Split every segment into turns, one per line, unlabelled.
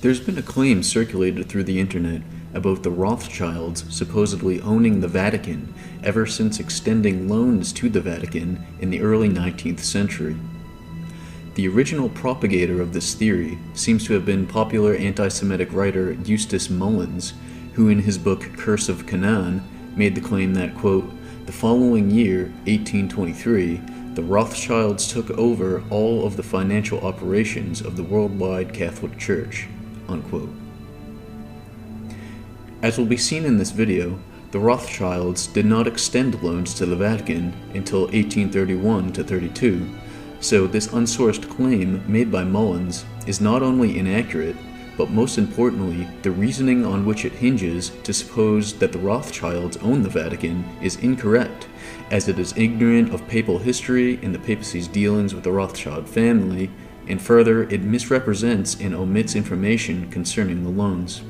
There's been a claim circulated through the internet about the Rothschilds supposedly owning the Vatican ever since extending loans to the Vatican in the early 19th century. The original propagator of this theory seems to have been popular anti-Semitic writer Eustace Mullins, who in his book Curse of Canaan made the claim that, quote, the following year, 1823, the Rothschilds took over all of the financial operations of the worldwide Catholic Church, unquote. As will be seen in this video, the Rothschilds did not extend loans to the Vatican until 1831 to 32, so this unsourced claim made by Mullins is not only inaccurate, but most importantly, the reasoning on which it hinges to suppose that the Rothschilds own the Vatican is incorrect, as it is ignorant of papal history and the papacy's dealings with the Rothschild family, and further, it misrepresents and omits information concerning the loans.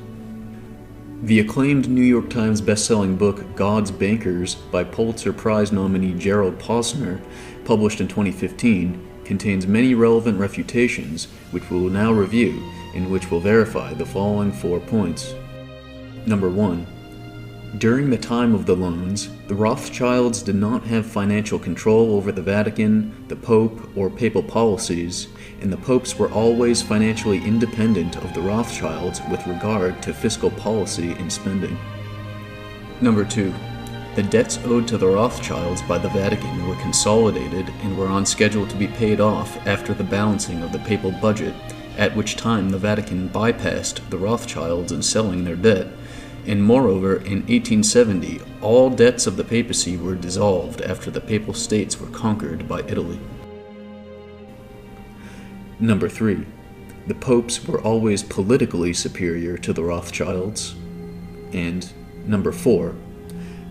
The acclaimed New York Times bestselling book God's Bankers by Pulitzer Prize nominee Gerald Posner, published in 2015, contains many relevant refutations, which we will now review, and which will verify the following 4 points. Number 1. During the time of the loans, the Rothschilds did not have financial control over the Vatican, the Pope, or papal policies, and the popes were always financially independent of the Rothschilds with regard to fiscal policy and spending. Number 2. The debts owed to the Rothschilds by the Vatican were consolidated and were on schedule to be paid off after the balancing of the papal budget, at which time the Vatican bypassed the Rothschilds in selling their debt, and moreover, in 1870, all debts of the papacy were dissolved after the Papal States were conquered by Italy. Number 3. The popes were always politically superior to the Rothschilds. And number 4.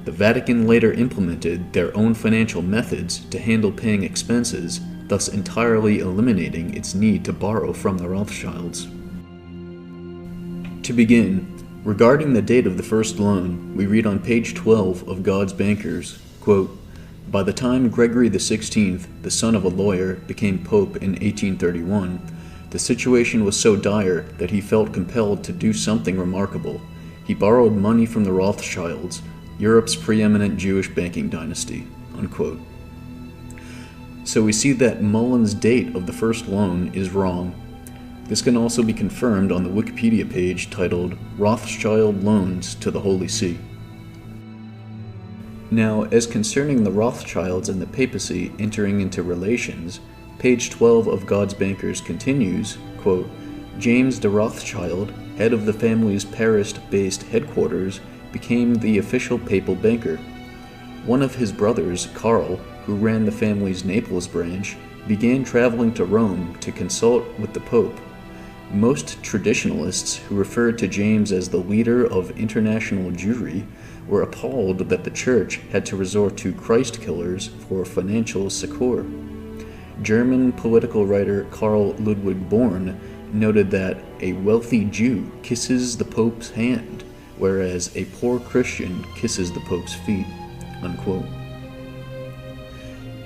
The Vatican later implemented their own financial methods to handle paying expenses, thus entirely eliminating its need to borrow from the Rothschilds. To begin, regarding the date of the first loan, we read on page 12 of God's Bankers, quote, by the time Gregory XVI, the son of a lawyer, became Pope in 1831, the situation was so dire that he felt compelled to do something remarkable. He borrowed money from the Rothschilds, Europe's preeminent Jewish banking dynasty, unquote. So we see that Mullins' date of the first loan is wrong. This can also be confirmed on the Wikipedia page titled Rothschild Loans to the Holy See. Now, as concerning the Rothschilds and the papacy entering into relations, page 12 of God's Bankers continues, quote, James de Rothschild, head of the family's Paris-based headquarters, became the official papal banker. One of his brothers, Karl, who ran the family's Naples branch, began traveling to Rome to consult with the Pope. Most traditionalists who referred to James as the leader of international Jewry were appalled that the Church had to resort to Christ killers for financial succor. German political writer Karl Ludwig Born noted that a wealthy Jew kisses the Pope's hand, whereas a poor Christian kisses the Pope's feet, unquote.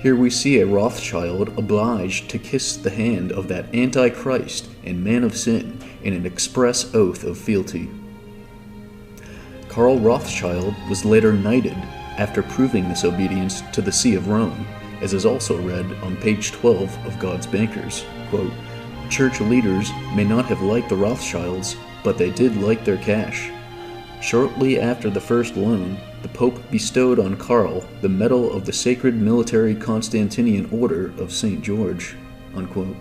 Here we see a Rothschild obliged to kiss the hand of that Antichrist and man of sin in an express oath of fealty. Karl Rothschild was later knighted after proving this obedience to the See of Rome, as is also read on page 12 of God's Bankers, quote, church leaders may not have liked the Rothschilds, but they did like their cash. Shortly after the first loan, the Pope bestowed on Karl the Medal of the Sacred Military Constantinian Order of St. George, unquote.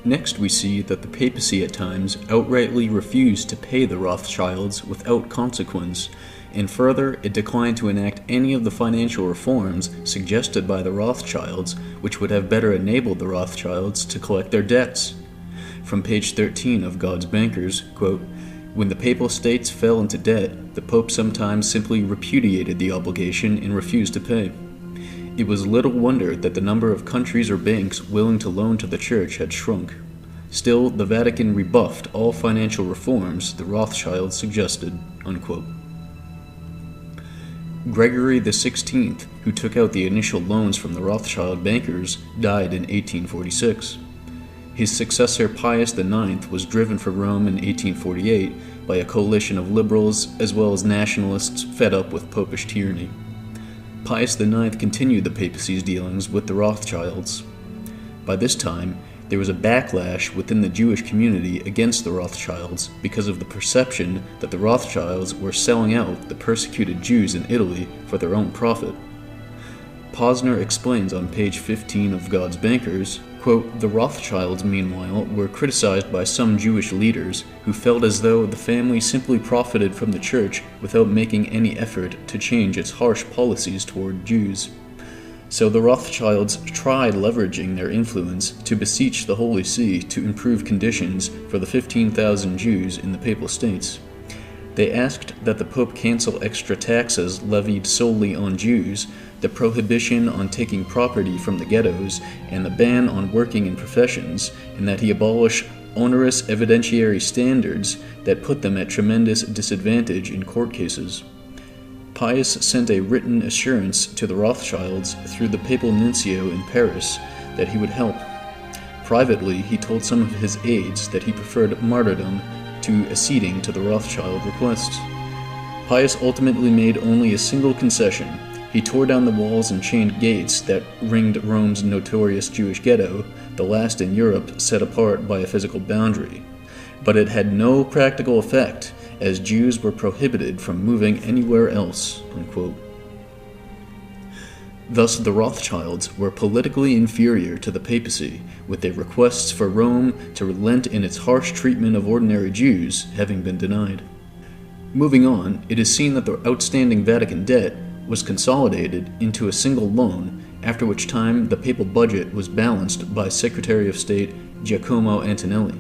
Next we see that the papacy at times outrightly refused to pay the Rothschilds without consequence, and further, it declined to enact any of the financial reforms suggested by the Rothschilds, which would have better enabled the Rothschilds to collect their debts. From page 13 of God's Bankers, quote, when the Papal States fell into debt, the Pope sometimes simply repudiated the obligation and refused to pay. It was little wonder that the number of countries or banks willing to loan to the Church had shrunk. Still, the Vatican rebuffed all financial reforms the Rothschilds suggested, unquote. Gregory XVI, who took out the initial loans from the Rothschild bankers, died in 1846. His successor Pius IX was driven from Rome in 1848 by a coalition of liberals as well as nationalists fed up with popish tyranny. Pius IX continued the papacy's dealings with the Rothschilds. By this time, there was a backlash within the Jewish community against the Rothschilds because of the perception that the Rothschilds were selling out the persecuted Jews in Italy for their own profit. Posner explains on page 15 of God's Bankers, quote, "The Rothschilds, meanwhile, were criticized by some Jewish leaders who felt as though the family simply profited from the church without making any effort to change its harsh policies toward Jews. So the Rothschilds tried leveraging their influence to beseech the Holy See to improve conditions for the 15,000 Jews in the Papal States. They asked that the Pope cancel extra taxes levied solely on Jews, the prohibition on taking property from the ghettos, and the ban on working in professions, and that he abolish onerous evidentiary standards that put them at tremendous disadvantage in court cases. Pius sent a written assurance to the Rothschilds through the papal nuncio in Paris that he would help. Privately, he told some of his aides that he preferred martyrdom to acceding to the Rothschild requests. Pius ultimately made only a single concession. He tore down the walls and chained gates that ringed Rome's notorious Jewish ghetto, the last in Europe set apart by a physical boundary. But it had no practical effect, as Jews were prohibited from moving anywhere else." Unquote. Thus the Rothschilds were politically inferior to the papacy, with their requests for Rome to relent in its harsh treatment of ordinary Jews having been denied. Moving on, it is seen that the outstanding Vatican debt was consolidated into a single loan, after which time the papal budget was balanced by Secretary of State Giacomo Antonelli.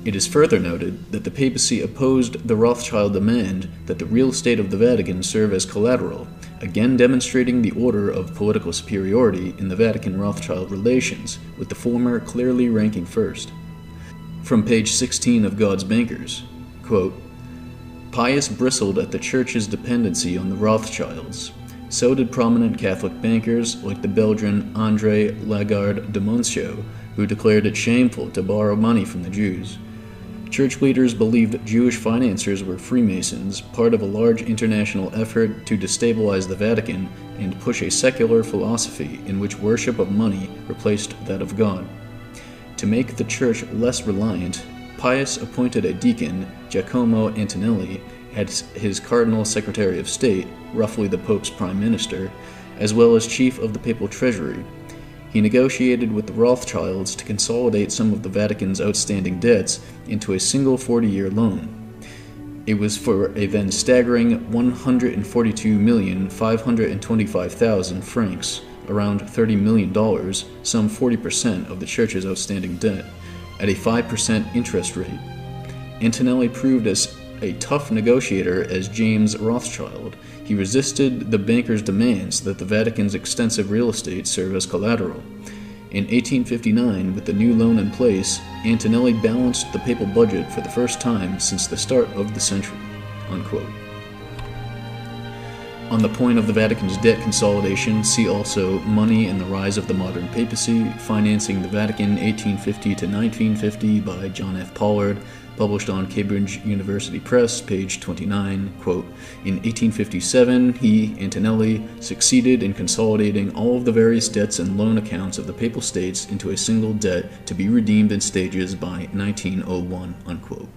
It is further noted that the papacy opposed the Rothschild demand that the real estate of the Vatican serve as collateral, again demonstrating the order of political superiority in the Vatican-Rothschild relations, with the former clearly ranking first. From page 16 of God's Bankers, quote, "Pius bristled at the Church's dependency on the Rothschilds. So did prominent Catholic bankers like the Belgian André Lagarde de Monceau, who declared it shameful to borrow money from the Jews. Church leaders believed Jewish financiers were Freemasons, part of a large international effort to destabilize the Vatican and push a secular philosophy in which worship of money replaced that of God. To make the Church less reliant, Pius appointed a deacon, Giacomo Antonelli, as his Cardinal Secretary of State, roughly the Pope's Prime Minister, as well as Chief of the Papal Treasury. He negotiated with the Rothschilds to consolidate some of the Vatican's outstanding debts into a single 40-year loan. It was for a then staggering 142,525,000 francs, around $30 million, some 40% of the Church's outstanding debt, at a 5% interest rate. Antonelli proved as a tough negotiator as James Rothschild. He resisted the bankers' demands that the Vatican's extensive real estate serve as collateral. In 1859, with the new loan in place, Antonelli balanced the papal budget for the first time since the start of the century." Unquote. On the point of the Vatican's debt consolidation, see also Money and the Rise of the Modern Papacy, Financing the Vatican 1850 to 1950 by John F. Pollard, published on Cambridge University Press, page 29, quote, "In 1857, he, Antonelli, succeeded in consolidating all of the various debts and loan accounts of the Papal States into a single debt to be redeemed in stages by 1901, unquote.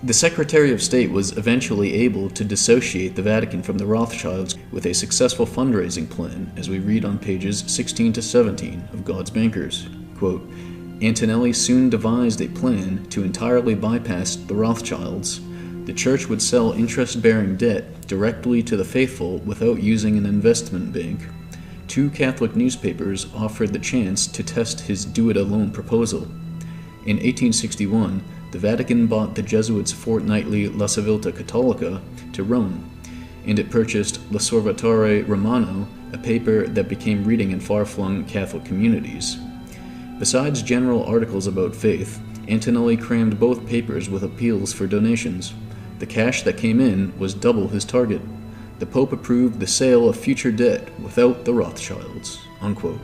The Secretary of State was eventually able to dissociate the Vatican from the Rothschilds with a successful fundraising plan, as we read on pages 16 to 17 of God's Bankers. Quote, "Antonelli soon devised a plan to entirely bypass the Rothschilds. The Church would sell interest-bearing debt directly to the faithful without using an investment bank. 2 Catholic newspapers offered the chance to test his do-it-alone proposal. In 1861, the Vatican bought the Jesuits' fortnightly La Civiltà Cattolica to Rome, and it purchased L'Osservatore Romano, a paper that became reading in far-flung Catholic communities. Besides general articles about faith, Antonelli crammed both papers with appeals for donations. The cash that came in was double his target. The Pope approved the sale of future debt without the Rothschilds." Unquote.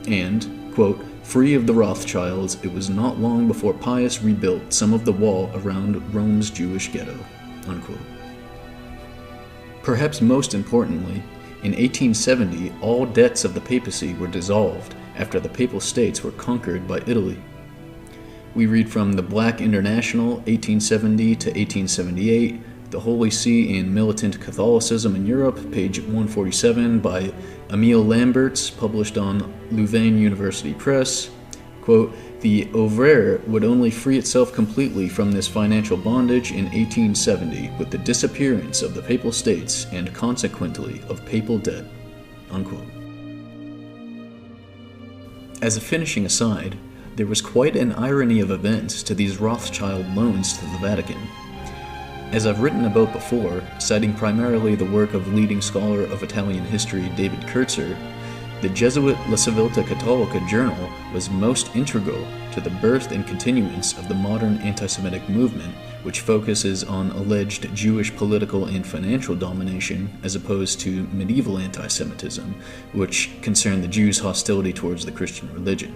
And, Quote, "Free of the Rothschilds, it was not long before Pius rebuilt some of the wall around Rome's Jewish ghetto." Unquote. Perhaps most importantly, in 1870, all debts of the papacy were dissolved after the Papal States were conquered by Italy. We read from the Black International, 1870 to 1878, The Holy See in Militant Catholicism in Europe, page 147, by Emile Lamberts, published on Louvain University Press. Quote, "The ouvrier would only free itself completely from this financial bondage in 1870 with the disappearance of the Papal States and consequently of papal debt." Unquote. As a finishing aside, there was quite an irony of events to these Rothschild loans to the Vatican. As I've written about before, citing primarily the work of leading scholar of Italian history David Kurtzer, the Jesuit La Civiltà Cattolica journal was most integral to the birth and continuance of the modern anti-Semitic movement, which focuses on alleged Jewish political and financial domination as opposed to medieval anti-Semitism, which concerned the Jews' hostility towards the Christian religion.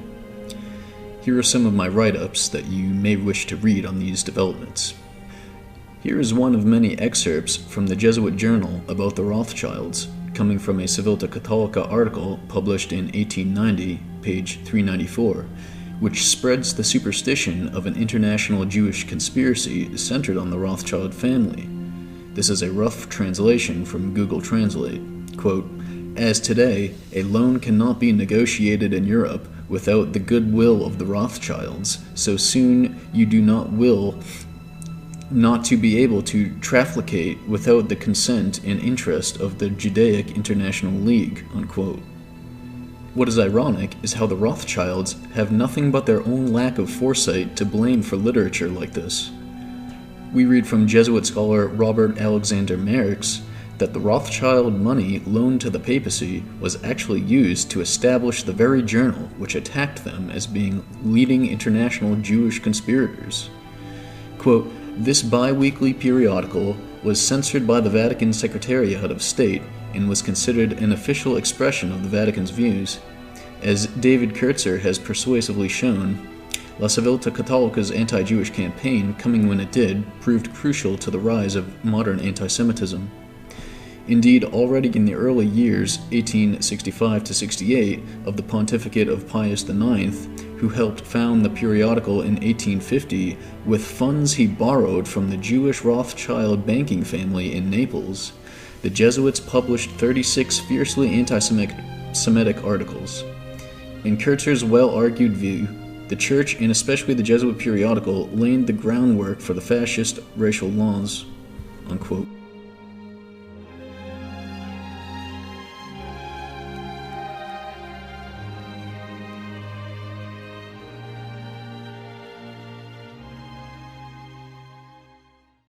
Here are some of my write-ups that you may wish to read on these developments. Here is one of many excerpts from the Jesuit journal about the Rothschilds, coming from a Civiltà Cattolica article published in 1890, page 394, which spreads the superstition of an international Jewish conspiracy centered on the Rothschild family. This is a rough translation from Google Translate. Quote, "As today, a loan cannot be negotiated in Europe without the goodwill of the Rothschilds, so soon you do not will not to be able to trafficate without the consent and interest of the Judaic International League." Unquote. What is ironic is how the Rothschilds have nothing but their own lack of foresight to blame for literature like this. We read from Jesuit scholar Robert Alexander Merckx that the Rothschild money loaned to the papacy was actually used to establish the very journal which attacked them as being leading international Jewish conspirators. Quote, "This bi-weekly periodical was censored by the Vatican Secretariat of State and was considered an official expression of the Vatican's views. As David Kurtzer has persuasively shown, La Civiltà Cattolica's anti-Jewish campaign, coming when it did, proved crucial to the rise of modern anti-Semitism. Indeed, already in the early years, 1865 to 68, of the pontificate of Pius IX, who helped found the periodical in 1850 with funds he borrowed from the Jewish Rothschild banking family in Naples, the Jesuits published 36 fiercely anti-Semitic articles. In Kurtzer's well-argued view, the Church, and especially the Jesuit periodical, laid the groundwork for the fascist racial laws." Unquote.